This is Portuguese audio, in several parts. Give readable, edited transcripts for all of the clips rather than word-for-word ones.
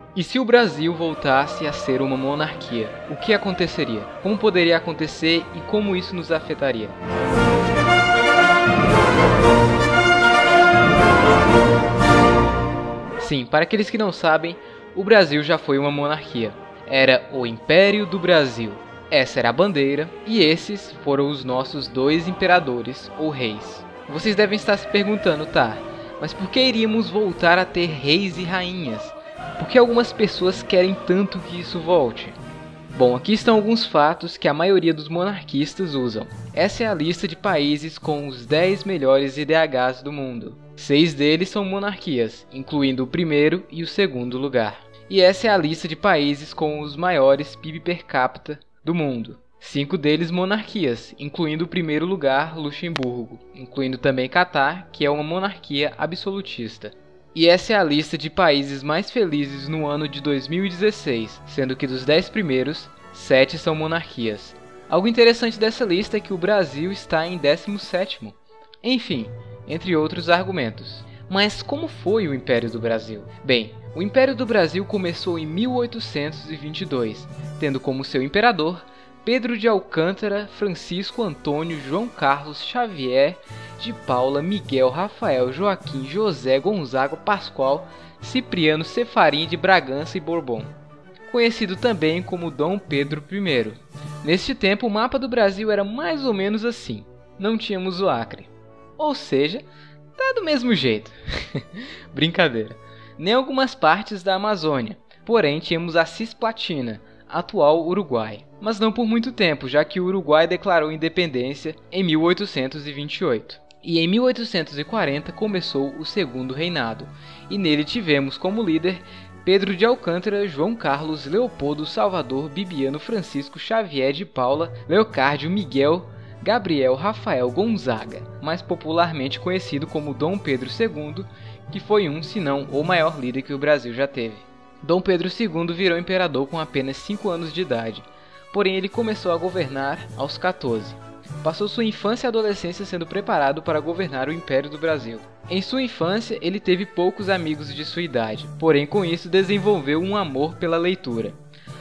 E se o Brasil voltasse a ser uma monarquia, o que aconteceria? Como poderia acontecer e como isso nos afetaria? Sim, para aqueles que não sabem, o Brasil já foi uma monarquia. Era o Império do Brasil. Essa era a bandeira, e esses foram os nossos dois imperadores, ou reis. Vocês devem estar se perguntando, tá, mas por que iríamos voltar a ter reis e rainhas? Por que algumas pessoas querem tanto que isso volte? Bom, aqui estão alguns fatos que a maioria dos monarquistas usam. Essa é a lista de países com os 10 melhores IDHs do mundo. 6 deles são monarquias, incluindo o primeiro e o segundo lugar. E essa é a lista de países com os maiores PIB per capita do mundo. 5 deles monarquias, incluindo o primeiro lugar, Luxemburgo, incluindo também Catar, que é uma monarquia absolutista. E essa é a lista de países mais felizes no ano de 2016, sendo que dos 10 primeiros, 7 são monarquias. Algo interessante dessa lista é que o Brasil está em 17º. Enfim, entre outros argumentos. Mas como foi o Império do Brasil? Bem, o Império do Brasil começou em 1822, tendo como seu imperador Pedro de Alcântara, Francisco Antônio, João Carlos, Xavier de Paula, Miguel, Rafael, Joaquim, José, Gonzaga, Pascoal, Cipriano, Cefarim de Bragança e Bourbon, conhecido também como Dom Pedro I. Neste tempo, o mapa do Brasil era mais ou menos assim. Não tínhamos o Acre. Ou seja, tá do mesmo jeito. Brincadeira. Nem algumas partes da Amazônia. Porém, tínhamos a Cisplatina, atual Uruguai. Mas não por muito tempo, já que o Uruguai declarou independência em 1828. E em 1840 começou o Segundo Reinado, e nele tivemos como líder Pedro de Alcântara, João Carlos, Leopoldo, Salvador, Bibiano, Francisco, Xavier de Paula, Leocárdio, Miguel, Gabriel, Rafael Gonzaga, mais popularmente conhecido como Dom Pedro II, que foi se não o maior líder que o Brasil já teve. Dom Pedro II virou imperador com apenas 5 anos de idade, porém ele começou a governar aos 14. Passou sua infância e adolescência sendo preparado para governar o Império do Brasil. Em sua infância, ele teve poucos amigos de sua idade, porém com isso desenvolveu um amor pela leitura.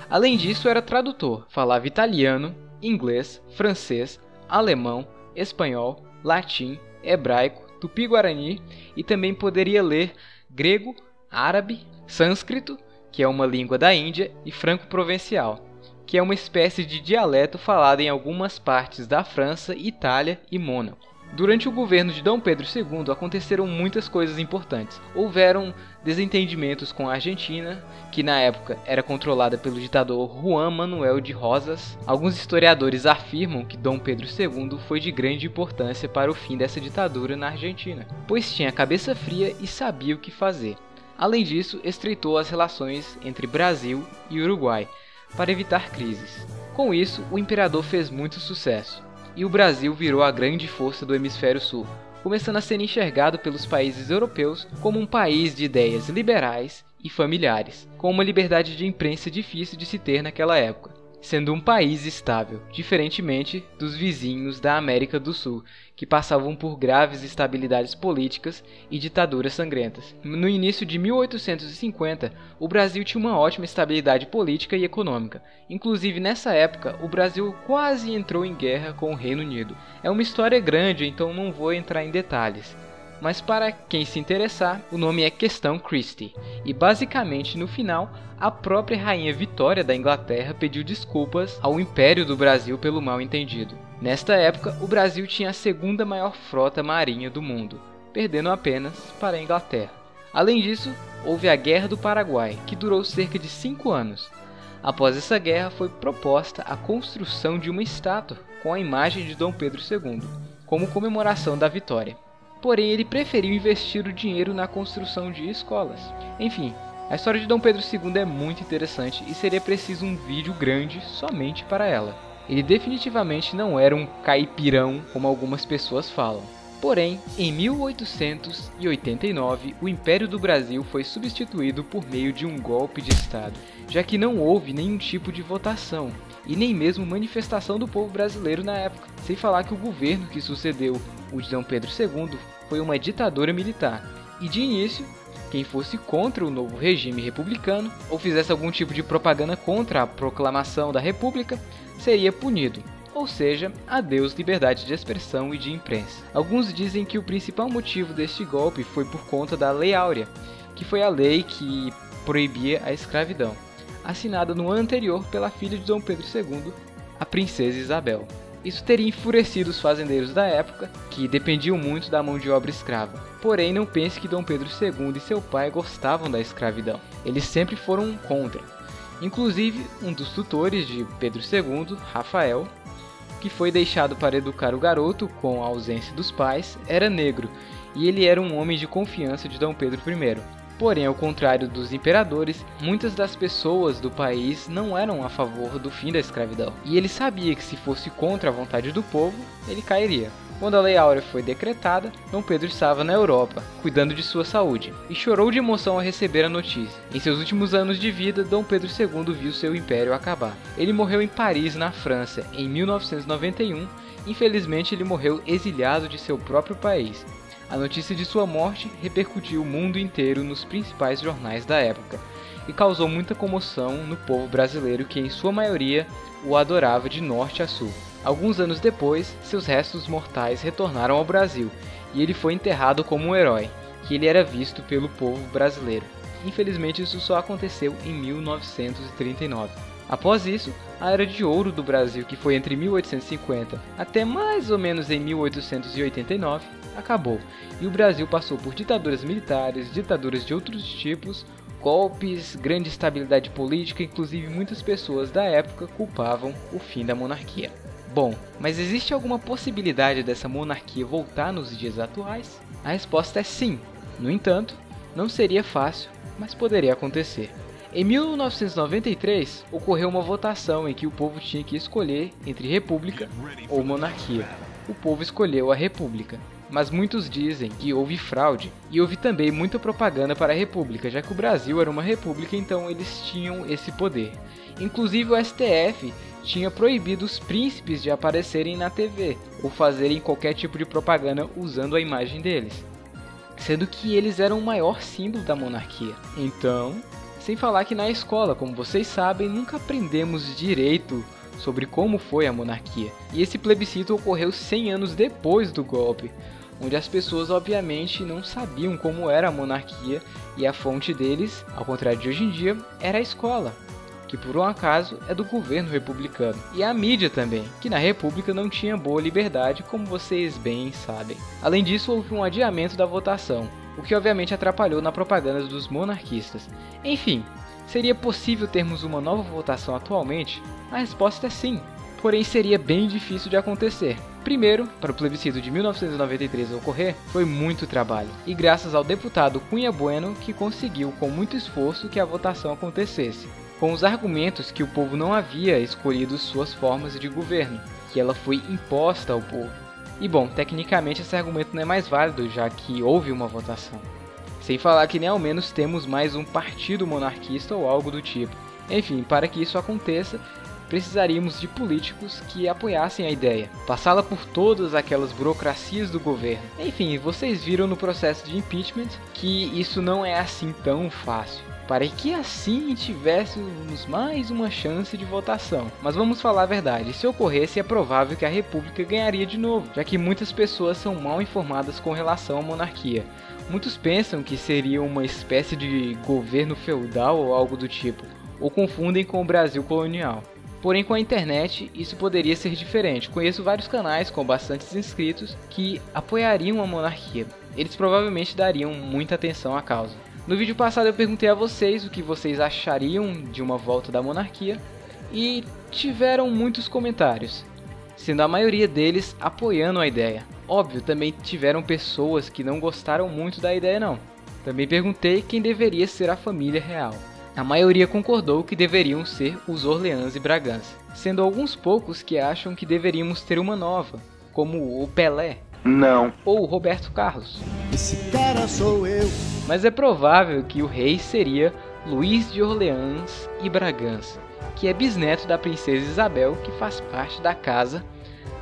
Além disso, era tradutor, falava italiano, inglês, francês, alemão, espanhol, latim, hebraico, tupi-guarani e também poderia ler grego, árabe, sânscrito, que é uma língua da Índia, e franco-provencial, que é uma espécie de dialeto falado em algumas partes da França, Itália e Mônaco. Durante o governo de Dom Pedro II aconteceram muitas coisas importantes. Houveram desentendimentos com a Argentina, que na época era controlada pelo ditador Juan Manuel de Rosas. Alguns historiadores afirmam que Dom Pedro II foi de grande importância para o fim dessa ditadura na Argentina, pois tinha cabeça fria e sabia o que fazer. Além disso, estreitou as relações entre Brasil e Uruguai, para evitar crises. Com isso, o imperador fez muito sucesso, e o Brasil virou a grande força do hemisfério sul, começando a ser enxergado pelos países europeus como um país de ideias liberais e familiares, com uma liberdade de imprensa difícil de se ter naquela época, sendo um país estável, diferentemente dos vizinhos da América do Sul, que passavam por graves instabilidades políticas e ditaduras sangrentas. No início de 1850, o Brasil tinha uma ótima estabilidade política e econômica. Inclusive, nessa época, o Brasil quase entrou em guerra com o Reino Unido. É uma história grande, então não vou entrar em detalhes. Mas para quem se interessar, o nome é Questão Christie, e basicamente no final, a própria Rainha Vitória da Inglaterra pediu desculpas ao Império do Brasil pelo mal entendido. Nesta época, o Brasil tinha a segunda maior frota marinha do mundo, perdendo apenas para a Inglaterra. Além disso, houve a Guerra do Paraguai, que durou cerca de 5 anos. Após essa guerra, foi proposta a construção de uma estátua com a imagem de Dom Pedro II, como comemoração da vitória. Porém, ele preferiu investir o dinheiro na construção de escolas. Enfim, a história de Dom Pedro II é muito interessante e seria preciso um vídeo grande somente para ela. Ele definitivamente não era um caipirão como algumas pessoas falam. Porém, em 1889, o Império do Brasil foi substituído por meio de um golpe de Estado, já que não houve nenhum tipo de votação e nem mesmo manifestação do povo brasileiro na época, sem falar que o governo que sucedeu o de Dom Pedro II foi uma ditadura militar, e de início, quem fosse contra o novo regime republicano ou fizesse algum tipo de propaganda contra a proclamação da República seria punido. Ou seja, adeus liberdade de expressão e de imprensa. Alguns dizem que o principal motivo deste golpe foi por conta da Lei Áurea, que foi a lei que proibia a escravidão, assinada no ano anterior pela filha de Dom Pedro II, a princesa Isabel. Isso teria enfurecido os fazendeiros da época, que dependiam muito da mão de obra escrava. Porém, não pense que Dom Pedro II e seu pai gostavam da escravidão. Eles sempre foram contra. Inclusive, um dos tutores de Pedro II, Rafael, que foi deixado para educar o garoto com a ausência dos pais, era negro, e ele era um homem de confiança de Dom Pedro I. Porém, ao contrário dos imperadores, muitas das pessoas do país não eram a favor do fim da escravidão. E ele sabia que se fosse contra a vontade do povo, ele cairia. Quando a Lei Áurea foi decretada, Dom Pedro estava na Europa, cuidando de sua saúde, e chorou de emoção ao receber a notícia. Em seus últimos anos de vida, Dom Pedro II viu seu império acabar. Ele morreu em Paris, na França, em 1991. Infelizmente, ele morreu exilado de seu próprio país. A notícia de sua morte repercutiu o mundo inteiro nos principais jornais da época e causou muita comoção no povo brasileiro que, em sua maioria, o adorava de norte a sul. Alguns anos depois, seus restos mortais retornaram ao Brasil e ele foi enterrado como um herói, que ele era visto pelo povo brasileiro. Infelizmente, isso só aconteceu em 1939. Após isso, a Era de Ouro do Brasil, que foi entre 1850 até mais ou menos em 1889, acabou, e o Brasil passou por ditaduras militares, ditaduras de outros tipos, golpes, grande instabilidade política, inclusive muitas pessoas da época culpavam o fim da monarquia. Bom, mas existe alguma possibilidade dessa monarquia voltar nos dias atuais? A resposta é sim. No entanto, não seria fácil, mas poderia acontecer. Em 1993, ocorreu uma votação em que o povo tinha que escolher entre república ou monarquia. O povo escolheu a república, mas muitos dizem que houve fraude e houve também muita propaganda para a república, já que o Brasil era uma república, então eles tinham esse poder. Inclusive o STF tinha proibido os príncipes de aparecerem na TV ou fazerem qualquer tipo de propaganda usando a imagem deles, sendo que eles eram o maior símbolo da monarquia. Então, sem falar que na escola, como vocês sabem, nunca aprendemos direito sobre como foi a monarquia. E esse plebiscito ocorreu 100 anos depois do golpe, onde as pessoas obviamente não sabiam como era a monarquia e a fonte deles, ao contrário de hoje em dia, era a escola, que por um acaso é do governo republicano. E a mídia também, que na república não tinha boa liberdade, como vocês bem sabem. Além disso, houve um adiamento da votação, o que obviamente atrapalhou na propaganda dos monarquistas. Enfim, seria possível termos uma nova votação atualmente? A resposta é sim, porém seria bem difícil de acontecer. Primeiro, para o plebiscito de 1993 ocorrer, foi muito trabalho, e graças ao deputado Cunha Bueno que conseguiu com muito esforço que a votação acontecesse, com os argumentos que o povo não havia escolhido suas formas de governo, que ela foi imposta ao povo. E bom, tecnicamente esse argumento não é mais válido, já que houve uma votação. Sem falar que nem ao menos temos mais um partido monarquista ou algo do tipo. Enfim, para que isso aconteça, precisaríamos de políticos que apoiassem a ideia, passá-la por todas aquelas burocracias do governo. Enfim, vocês viram no processo de impeachment que isso não é assim tão fácil, para que assim tivéssemos mais uma chance de votação. Mas vamos falar a verdade, se ocorresse é provável que a república ganharia de novo, já que muitas pessoas são mal informadas com relação à monarquia. Muitos pensam que seria uma espécie de governo feudal ou algo do tipo, ou confundem com o Brasil colonial. Porém, com a internet, isso poderia ser diferente. Conheço vários canais com bastantes inscritos que apoiariam a monarquia. Eles provavelmente dariam muita atenção à causa. No vídeo passado eu perguntei a vocês o que vocês achariam de uma volta da monarquia e tiveram muitos comentários, sendo a maioria deles apoiando a ideia. Óbvio, também tiveram pessoas que não gostaram muito da ideia não. Também perguntei quem deveria ser a família real. A maioria concordou que deveriam ser os Orleans e Bragança, sendo alguns poucos que acham que deveríamos ter uma nova, como o Pelé, não, ou o Roberto Carlos. Esse cara sou eu. Mas é provável que o rei seria Luís de Orleans e Bragança, que é bisneto da princesa Isabel, que faz parte da casa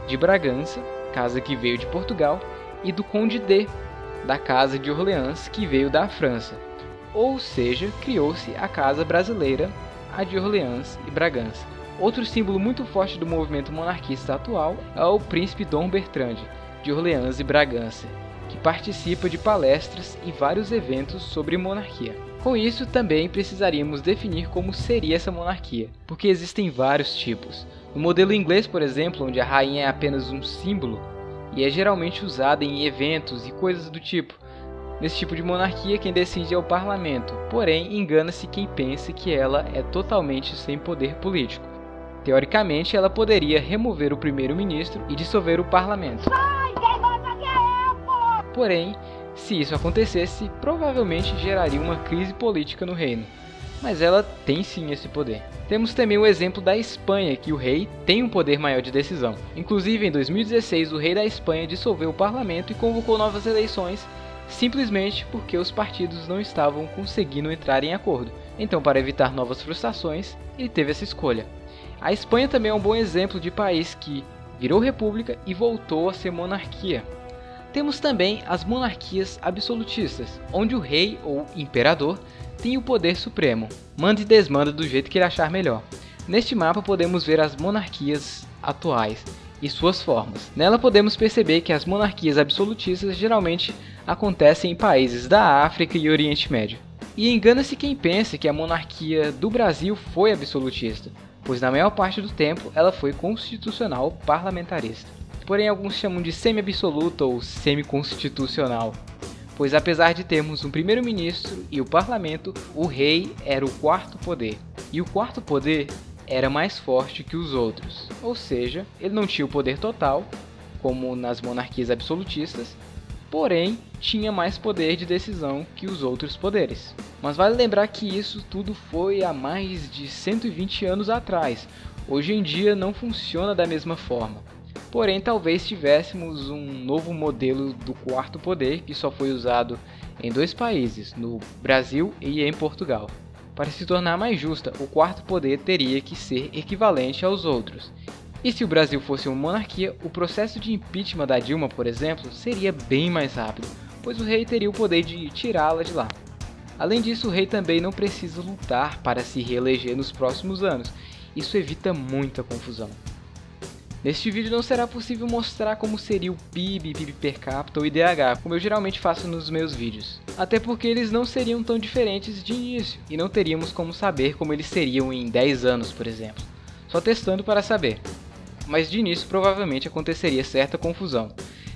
de Bragança, casa que veio de Portugal, e do conde D, da casa de Orleans, que veio da França. ou seja, criou-se a Casa Brasileira, a de Orleans e Bragança. Outro símbolo muito forte do movimento monarquista atual é o príncipe Dom Bertrand, de Orleans e Bragança, que participa de palestras e vários eventos sobre monarquia. Com isso, também precisaríamos definir como seria essa monarquia, porque existem vários tipos. No modelo inglês, por exemplo, onde a rainha é apenas um símbolo, e é geralmente usada em eventos e coisas do tipo. Nesse tipo de monarquia, quem decide é o parlamento, porém engana-se quem pensa que ela é totalmente sem poder político. Teoricamente, ela poderia remover o primeiro-ministro e dissolver o parlamento. Porém, se isso acontecesse, provavelmente geraria uma crise política no reino. Mas ela tem sim esse poder. Temos também o exemplo da Espanha, que o rei tem um poder maior de decisão. Inclusive, em 2016, o rei da Espanha dissolveu o parlamento e convocou novas eleições, simplesmente porque os partidos não estavam conseguindo entrar em acordo. Então, para evitar novas frustrações, ele teve essa escolha. A Espanha também é um bom exemplo de país que virou república e voltou a ser monarquia. Temos também as monarquias absolutistas, onde o rei ou imperador tem o poder supremo, manda e desmanda do jeito que ele achar melhor. Neste mapa podemos ver as monarquias atuais e suas formas. Nela podemos perceber que as monarquias absolutistas geralmente acontecem em países da África e Oriente Médio. E engana-se quem pensa que a monarquia do Brasil foi absolutista, pois na maior parte do tempo ela foi constitucional parlamentarista. Porém, alguns chamam de semi-absoluta ou semi-constitucional, pois apesar de termos um primeiro-ministro e o parlamento, o rei era o quarto poder. E o quarto poder era mais forte que os outros, ou seja, ele não tinha o poder total, como nas monarquias absolutistas, porém tinha mais poder de decisão que os outros poderes. Mas vale lembrar que isso tudo foi há mais de 120 anos atrás. Hoje em dia não funciona da mesma forma. Porém, talvez tivéssemos um novo modelo do quarto poder que só foi usado em 2 países, no Brasil e em Portugal. Para se tornar mais justa, o quarto poder teria que ser equivalente aos outros. E se o Brasil fosse uma monarquia, o processo de impeachment da Dilma, por exemplo, seria bem mais rápido, pois o rei teria o poder de tirá-la de lá. Além disso, o rei também não precisa lutar para se reeleger nos próximos anos. Isso evita muita confusão. Neste vídeo não será possível mostrar como seria o PIB, PIB per capita ou IDH, como eu geralmente faço nos meus vídeos. Até porque eles não seriam tão diferentes de início, e não teríamos como saber como eles seriam em 10 anos, por exemplo. Só testando para saber. Mas de início provavelmente aconteceria certa confusão.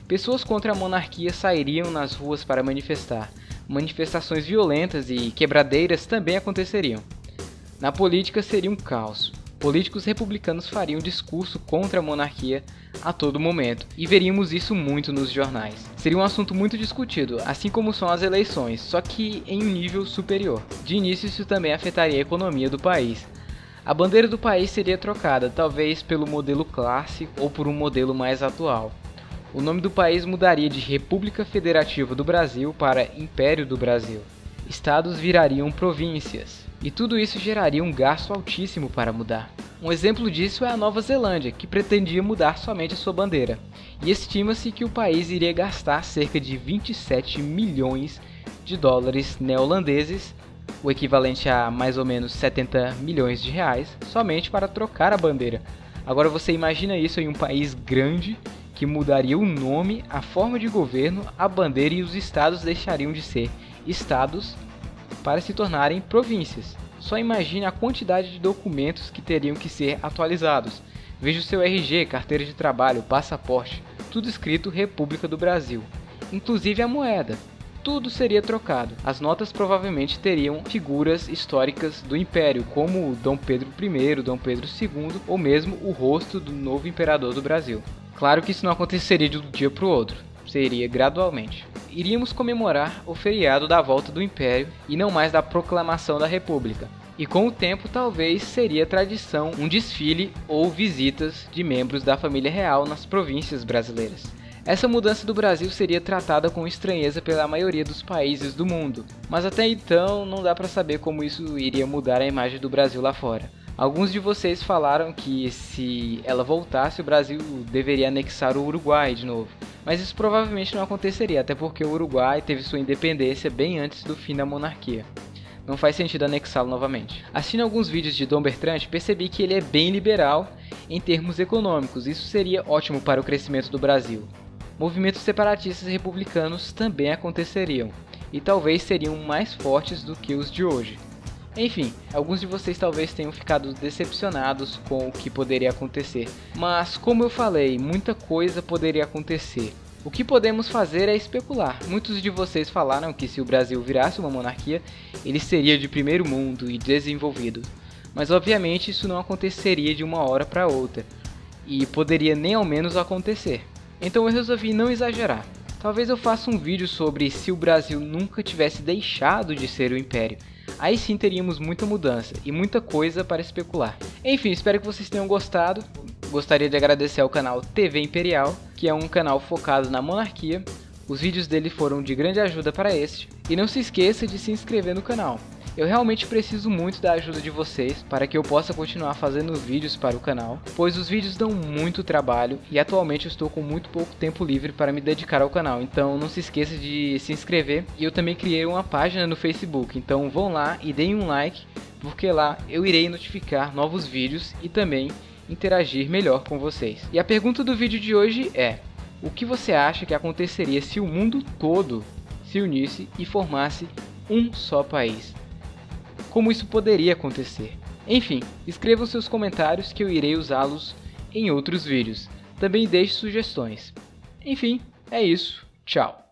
Pessoas contra a monarquia sairiam nas ruas para manifestar. Manifestações violentas e quebradeiras também aconteceriam. Na política seria um caos. Políticos republicanos fariam discurso contra a monarquia a todo momento, e veríamos isso muito nos jornais. Seria um assunto muito discutido, assim como são as eleições, só que em um nível superior. De início, isso também afetaria a economia do país. A bandeira do país seria trocada, talvez pelo modelo clássico ou por um modelo mais atual. O nome do país mudaria de República Federativa do Brasil para Império do Brasil. Estados virariam províncias. E tudo isso geraria um gasto altíssimo para mudar. Um exemplo disso é a Nova Zelândia, que pretendia mudar somente a sua bandeira. E estima-se que o país iria gastar cerca de 27 milhões de dólares neozelandeses, o equivalente a mais ou menos 70 milhões de reais, somente para trocar a bandeira. Agora você imagina isso em um país grande, que mudaria o nome, a forma de governo, a bandeira, e os estados deixariam de ser estados para se tornarem províncias. Só imagine a quantidade de documentos que teriam que ser atualizados. Veja o seu RG, carteira de trabalho, passaporte, tudo escrito República do Brasil. Inclusive a moeda. Tudo seria trocado. As notas provavelmente teriam figuras históricas do Império, como Dom Pedro I, Dom Pedro II, ou mesmo o rosto do novo imperador do Brasil. Claro que isso não aconteceria de um dia para o outro. Seria gradualmente. Iríamos comemorar o feriado da volta do Império e não mais da proclamação da República. E com o tempo talvez seria tradição um desfile ou visitas de membros da família real nas províncias brasileiras. Essa mudança do Brasil seria tratada com estranheza pela maioria dos países do mundo, mas até então não dá para saber como isso iria mudar a imagem do Brasil lá fora. Alguns de vocês falaram que se ela voltasse, o Brasil deveria anexar o Uruguai de novo. Mas isso provavelmente não aconteceria, até porque o Uruguai teve sua independência bem antes do fim da monarquia. Não faz sentido anexá-lo novamente. Assistindo alguns vídeos de Dom Bertrand, percebi que ele é bem liberal em termos econômicos. Isso seria ótimo para o crescimento do Brasil. Movimentos separatistas republicanos também aconteceriam, e talvez seriam mais fortes do que os de hoje. Enfim, alguns de vocês talvez tenham ficado decepcionados com o que poderia acontecer, mas como eu falei, muita coisa poderia acontecer. O que podemos fazer é especular. Muitos de vocês falaram que se o Brasil virasse uma monarquia, ele seria de primeiro mundo e desenvolvido. Mas obviamente isso não aconteceria de uma hora para outra, e poderia nem ao menos acontecer. Então eu resolvi não exagerar. Talvez eu faça um vídeo sobre se o Brasil nunca tivesse deixado de ser um império. Aí sim teríamos muita mudança e muita coisa para especular. Enfim, espero que vocês tenham gostado. Gostaria de agradecer ao canal TV Imperial, que é um canal focado na monarquia. Os vídeos dele foram de grande ajuda para este. E não se esqueça de se inscrever no canal. Eu realmente preciso muito da ajuda de vocês para que eu possa continuar fazendo vídeos para o canal, pois os vídeos dão muito trabalho e atualmente eu estou com muito pouco tempo livre para me dedicar ao canal. Então não se esqueça de se inscrever, e eu também criei uma página no Facebook, então vão lá e deem um like, porque lá eu irei notificar novos vídeos e também interagir melhor com vocês. E a pergunta do vídeo de hoje é: o que você acha que aconteceria se o mundo todo se unisse e formasse um só país? Como isso poderia acontecer? Enfim, escrevam seus comentários que eu irei usá-los em outros vídeos. Também deixe sugestões. Enfim, é isso. Tchau.